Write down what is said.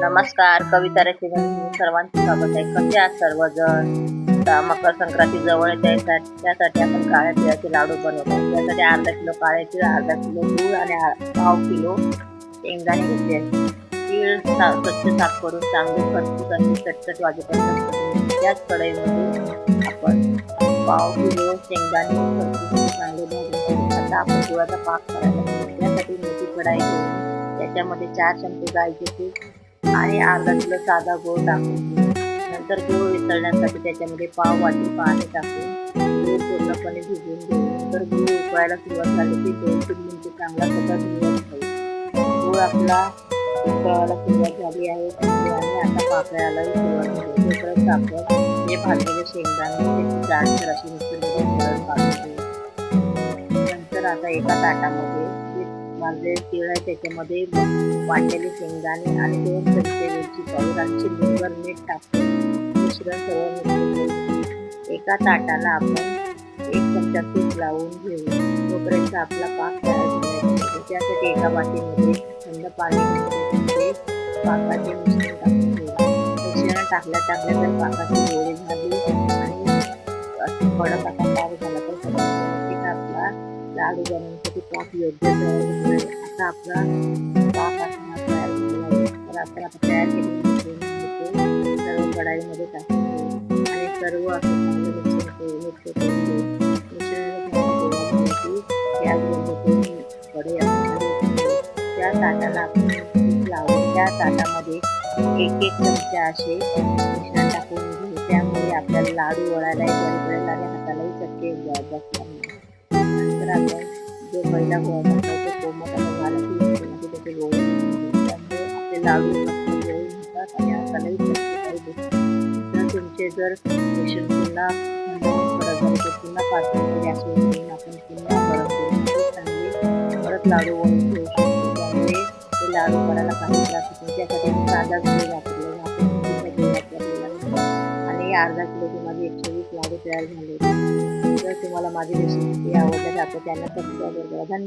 नमस्कार, कविता रेसिपीमध्ये सर्वांचे स्वागत आहे. कसे आहात सर्वजण? मकर संक्रांती जवळ येते, त्यासाठी आपण काळ्या तिळाचे लाडू बनवतो. त्यासाठी अर्धा किलो काळे तीळ, अर्धा किलो गूळ आणि पाव किलो शेंगदाणे घेतले आहेत. तीळ स्वच्छ साफ करून चांगले खरपूस आणि चटचट वाजेपर्यंत त्याच कढईमध्ये आपण पाव किलो शेंगदाणे खरपूस चांगले भाजून घेऊ. आता आपण गुळाचा पाक करायला घेऊ. त्यासाठी मोठी कढाई घेऊन त्याच्यामध्ये 4 चमचे गाईचे तूप आणि अर्धा किलो साधा गूळ टाकून घेऊ. नंतर गूळ वितळण्यासाठी त्याच्यामध्ये पाव वाटी पाणी टाकून गूळ पूर्णपणे भिजवून घेऊ. नंतर गूळ उकळायला सुरुवात झाली की 2-3 मिनिटे चांगला सगळा भिजवून ठेवू. गूळ आपला उकळायला सुरुवात झाली आहे आणि आता पाकळ्यालाही सुरुवात झाली. तोपर्यंत आपण जे भाजलेले शेंगदाणे त्याची जाडसर अशी मिक्सरमध्ये काढून घेऊ. नंतर आता एका ताटामध्ये भाजलेले तीळ आहे त्याच्यामध्ये वाटलेले शेंगदाणे आणि 2 चमचे वेलची पावडर आणि चिमूटभर मीठ टाकून मिश्रण सर्व मिक्स करू. एका ताटाला आपण 1 चमचा तूप लावून घेऊ. तोपर्यंत आपला पाक तयार झाला. त्यासाठी एका वाटीमध्ये थंड पाणी घेऊन पाकाचे मिश्रण टाकून घेऊ. मिश्रण टाकल्या जर पाकाची गोळी झाली आणि अशी कडक आता तयार झाला तर सगळ्यात आपला लाडू बनवण्यासाठी पाक योग्य तयार झाला. आता आपला पाक असा तयार झालेला आहे. तर आपण आता तयार केलेले सर्व कढाईमध्ये टाकून घेऊ आणि सर्व असं चांगलं मिक्स करून घेऊ. गॅस बंद करून कढई त्या ताटाला आपण तूप लावून त्या ताटामध्ये 1-1 चमचा असे मिश्रण टाकून घेऊ. त्यामुळे आपल्याला लाडू वळायलाही बरे पडेल आणि हातालाही चटके बसणार नाही. नंतर आपण जो पहिला गोळा टाकतो तो कोमट झाला की त्याचे गोळे त्यामुळे आपले लाडू गोळे होतात आणि हातालाही चटके काही बसतात. तर तुमचे जर मिश्रण पुन्हा कडक झाले तर पुन्हा 5 मिनिटे गॅसवर ठेवून आपण पुन्हा गरम करून चांगले परत लाडू वळून घेऊ शकतो. त्यामुळे ते लाडू करायला काही त्रास होतो. त्यासाठी साधा गूळ वापरलेला आणि अर्धा किलोची माझी 120 लाडू तयार झाले. जर तुम्हाला माझी रेसिपी आवडल्यास आपल्या चॅनल सबस्क्राईब करा. धन्यवाद.